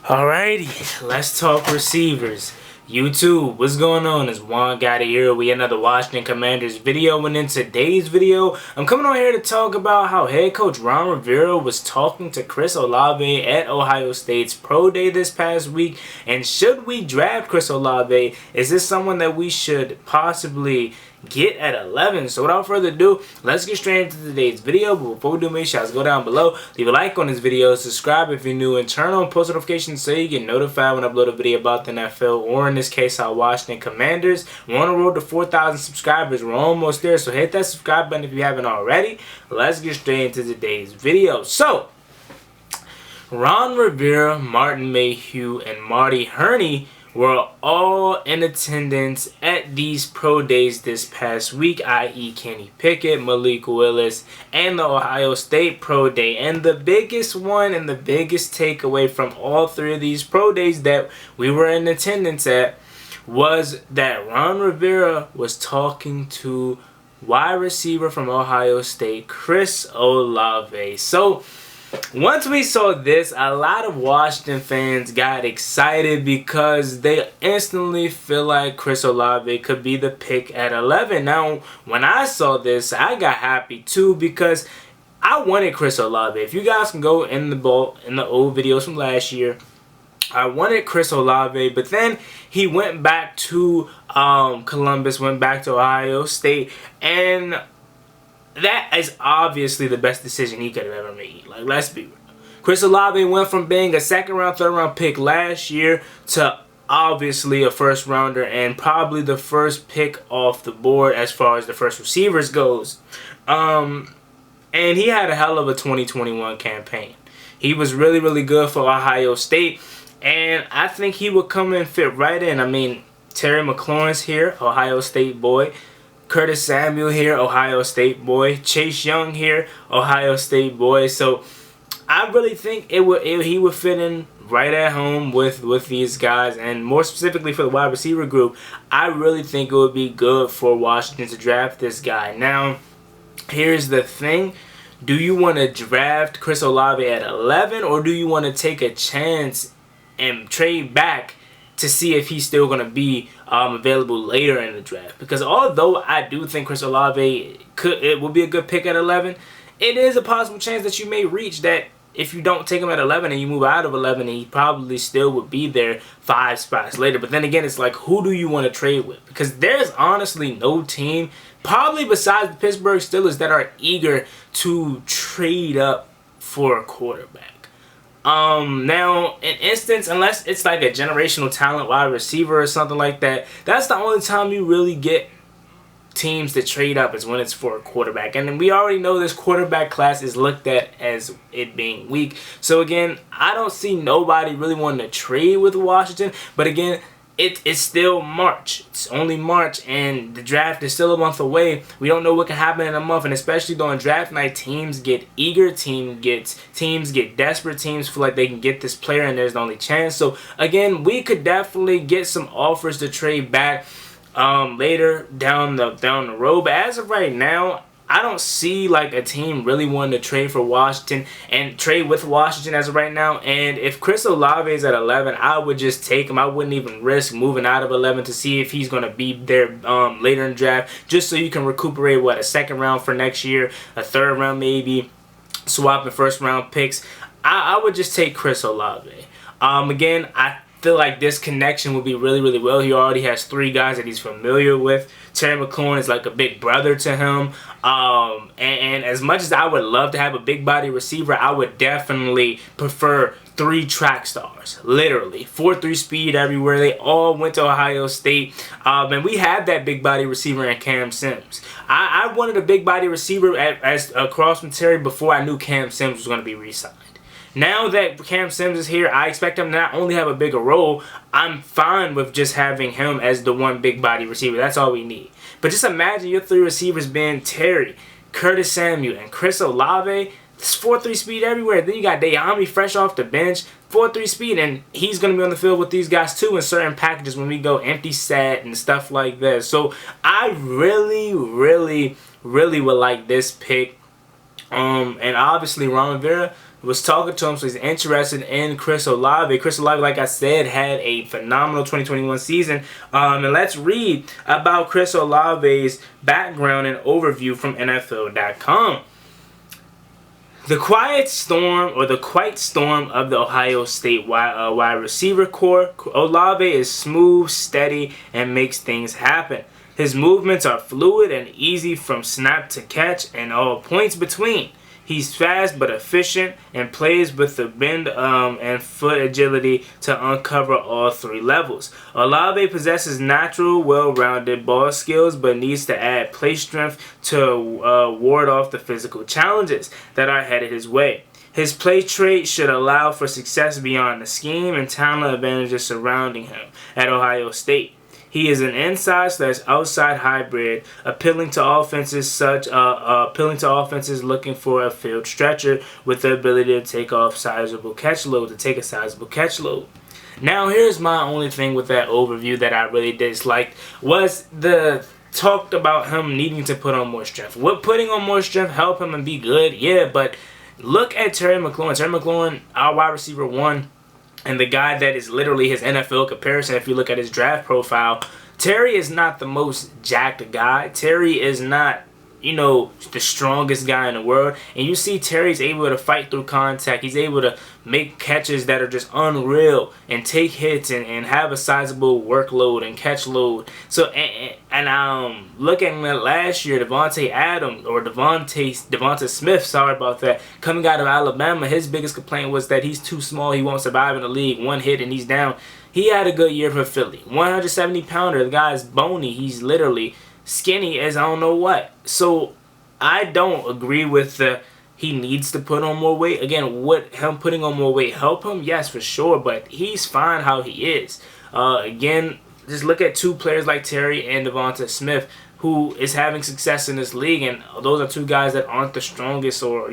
Alrighty, let's talk receivers. YouTube, what's going on? It's Juan Gotti here with another Washington Commanders video, and in today's video, I'm coming on here to talk about how head coach Ron Rivera was talking to Chris Olave at Ohio State's Pro Day this past week, and should we draft Chris Olave? Is this someone that we should possibly get at 11? So without further ado, let's get straight into today's video. But before we do, make sure you go down below, leave a like on this video, subscribe if you're new, and turn on post notifications so you get notified when I upload a video about the NFL, or in this case our Washington Commanders. We're on the road to 4,000 subscribers. We're almost there, so hit that subscribe button if you haven't already. Let's get straight into today's video. So Ron Rivera, Martin Mayhew, and Marty Hurney were all in attendance at these pro days this past week, i.e. Kenny Pickett, Malik Willis, and the Ohio State Pro Day. And the biggest one and the biggest takeaway from all three of these pro days that we were in attendance at was that Ron Rivera was talking to wide receiver from Ohio State, Chris Olave. So once we saw this, a lot of Washington fans got excited because they instantly feel like Chris Olave could be the pick at 11. Now, when I saw this, I got happy too because I wanted Chris Olave. If you guys can go in the old videos from last year, I wanted Chris Olave, but then he went back to Columbus, went back to Ohio State, and that is obviously the best decision he could have ever made. Like, let's be real. Chris Olave went from being a second-round, third-round pick last year to obviously a first-rounder and probably the first pick off the board as far as the first receivers goes. And he had a hell of a 2021 campaign. He was really, really good for Ohio State, and I think he would come and fit right in. I mean, Terry McLaurin's here, Ohio State boy. Curtis Samuel here, Ohio State boy. Chase Young here, Ohio State boy. So I really think he would fit in right at home with these guys, and more specifically for the wide receiver group, I really think it would be good for Washington to draft this guy. Now, here's the thing. Do you want to draft Chris Olave at 11, or do you want to take a chance and trade back to see if he's still going to be available later in the draft? Because although I do think Chris Olave would be a good pick at 11, it is a possible chance that you may reach that if you don't take him at 11 and you move out of 11, he probably still would be there 5 spots later. But then again, it's like, who do you want to trade with? Because there's honestly no team, probably besides the Pittsburgh Steelers, that are eager to trade up for a quarterback. Now, in instance, unless it's like a generational talent wide receiver or something like that, that's the only time you really get teams to trade up, is when it's for a quarterback. And we already know this quarterback class is looked at as it being weak. So again, I don't see nobody really wanting to trade with Washington. But again, it's still March. It's only March, and the draft is still a month away. We don't know what can happen in a month, and especially during draft night, teams get eager, teams get desperate, teams feel like they can get this player, and there's the only chance. So again, we could definitely get some offers to trade back later down the road. But as of right now, I don't see like a team really wanting to trade for Washington and trade with Washington as of right now. And if Chris Olave is at 11, I would just take him. I wouldn't even risk moving out of 11 to see if he's going to be there later in the draft, just so you can recuperate, what, a second round for next year, a third round maybe, swapping first round picks. I would just take Chris Olave. Again, I feel like this connection will be really, really well. He already has 3 guys that he's familiar with. Terry McLaurin is like a big brother to him. And as much as I would love to have a big body receiver, I would definitely prefer 3 track stars. Literally. 4.3 speed everywhere. They all went to Ohio State. And we had that big body receiver in Cam Sims. I wanted a big body receiver as across from Terry before I knew Cam Sims was going to be re-signed. Now that Cam Sims is here, I expect him to not only have a bigger role, I'm fine with just having him as the one big body receiver. That's all we need. But just imagine your 3 receivers being Terry, Curtis Samuel, and Chris Olave. It's 4.3 speed everywhere. Then you got Dayami fresh off the bench, 4.3 speed, and he's going to be on the field with these guys too in certain packages when we go empty set and stuff like that. So I really, really, really would like this pick. And obviously Ron Rivera was talking to him, so he's interested in Chris Olave. Chris Olave, like I said, had a phenomenal 2021 season. And let's read about Chris Olave's background and overview from NFL.com. The quiet storm of the Ohio State wide receiver core, Olave is smooth, steady, and makes things happen. His movements are fluid and easy from snap to catch and all points between. He's fast but efficient and plays with the bend and foot agility to uncover all three levels. Olave possesses natural, well-rounded ball skills but needs to add play strength to ward off the physical challenges that are headed his way. His play trait should allow for success beyond the scheme and talent advantages surrounding him at Ohio State. He is an inside/outside hybrid, appealing to offenses looking for a field stretcher with the ability to take a sizable catch load. Now, here's my only thing with that overview that I really disliked was the talked about him needing to put on more strength. Would putting on more strength help him and be good? Yeah, but look at Terry McLaurin. Terry McLaurin, our wide receiver 1. And the guy that is literally his NFL comparison, if you look at his draft profile, Terry is not the most jacked guy. Terry is not, the strongest guy in the world. And you see Terry's able to fight through contact. He's able to make catches that are just unreal and take hits and have a sizable workload and catch load. So, and looking at last year, Devonta Smith, sorry about that, coming out of Alabama, his biggest complaint was that he's too small. He won't survive in the league. One hit and he's down. He had a good year for Philly. 170-pounder. The guy's bony. He's literally skinny as I don't know what. So I don't agree with he needs to put on more weight. Again, would him putting on more weight help him? Yes, for sure, but he's fine how he is. Again, just look at two players like Terry and Devonta Smith, who is having success in this league, and those are two guys that aren't the strongest or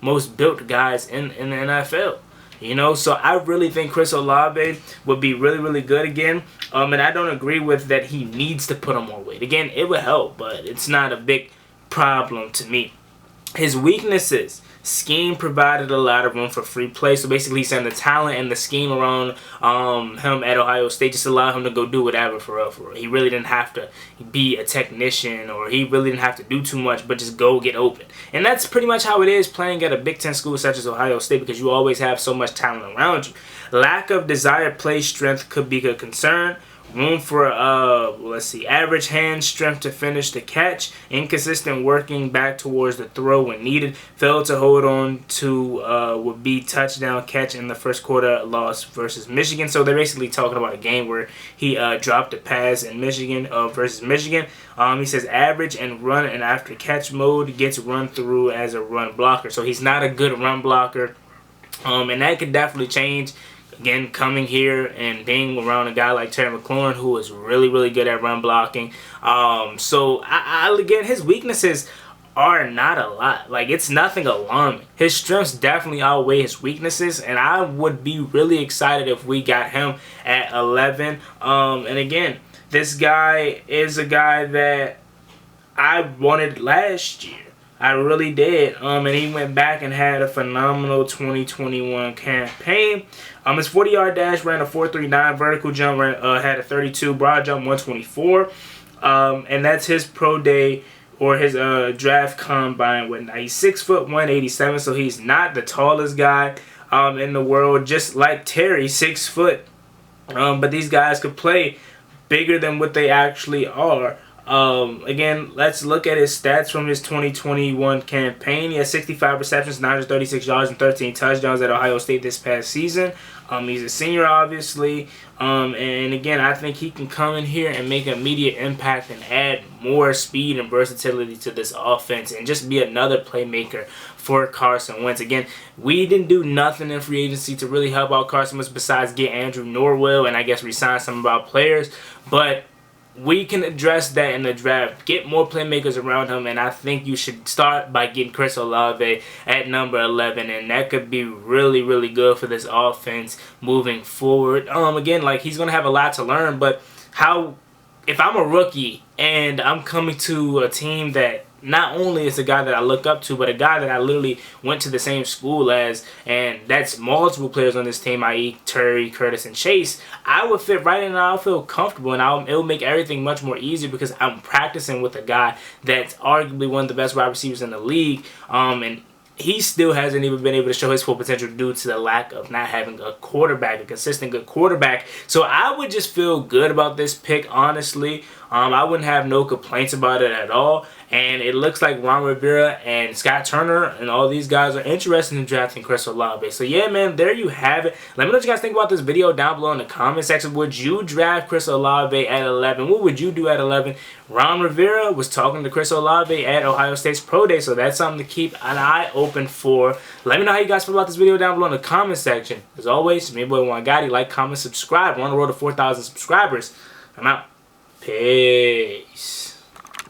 most built guys in the NFL. So I really think Chris Olave would be really, really good again. And I don't agree with that he needs to put on more weight. Again, it would help, but it's not a big problem to me. His weaknesses. Scheme provided a lot of room for free play. So basically he's saying the talent and the scheme around him at Ohio State just allowed him to go do whatever for real. He really didn't have to be a technician, or he really didn't have to do too much, but just go get open. And that's pretty much how it is playing at a Big Ten school such as Ohio State, because you always have so much talent around you. Lack of desired play strength could be a concern. Room for, average hand strength to finish the catch. Inconsistent working back towards the throw when needed. Failed to hold on to would be touchdown catch in the first quarter loss versus Michigan. So they're basically talking about a game where he dropped a pass in Michigan versus Michigan. He says average and run and after catch mode gets run through as a run blocker. So he's not a good run blocker. And that could definitely change. Again, coming here and being around a guy like Terry McLaurin, who is really, really good at run blocking. So, again, his weaknesses are not a lot. Like, it's nothing alarming. His strengths definitely outweigh his weaknesses, and I would be really excited if we got him at 11. And again, this guy is a guy that I wanted last year. I really did. And he went back and had a phenomenal 2021 campaign. His 40-yard dash ran a 4.39, vertical jump had a 32, broad jump 124. And that's his pro day or his draft combine. He's 6 foot 187, so he's not the tallest guy in the world, just like Terry, 6 foot. But these guys could play bigger than what they actually are. Again, let's look at his stats from his 2021 campaign. He has 65 receptions, 936 yards, and 13 touchdowns at Ohio State this past season. He's a senior, obviously. And again, I think he can come in here and make an immediate impact and add more speed and versatility to this offense and just be another playmaker for Carson Wentz. Again, we didn't do nothing in free agency to really help out Carson Wentz besides get Andrew Norwell and I guess resign some of our players. But we can address that in the draft. Get more playmakers around him, and I think you should start by getting Chris Olave at number 11, and that could be really, really good for this offense moving forward. Again, like, he's going to have a lot to learn, but if I'm a rookie and I'm coming to a team that not only is a guy that I look up to, but a guy that I literally went to the same school as, and that's multiple players on this team, i.e. Terry, Curtis, and Chase, I would fit right in and I'll feel comfortable, and it'll make everything much more easier because I'm practicing with a guy that's arguably one of the best wide receivers in the league, and he still hasn't even been able to show his full potential due to the lack of not having a quarterback, a consistent good quarterback. So I would just feel good about this pick, honestly. I wouldn't have no complaints about it at all. And it looks like Ron Rivera and Scott Turner and all these guys are interested in drafting Chris Olave. So yeah, man, there you have it. Let me know what you guys think about this video down below in the comment section. Would you draft Chris Olave at 11? What would you do at 11? Ron Rivera was talking to Chris Olave at Ohio State's Pro Day, so that's something to keep an eye open for. Let me know how you guys feel about this video down below in the comment section. As always, me boy Juangotti, like, comment, subscribe. We're on the road to 4,000 subscribers. I'm out. Peace.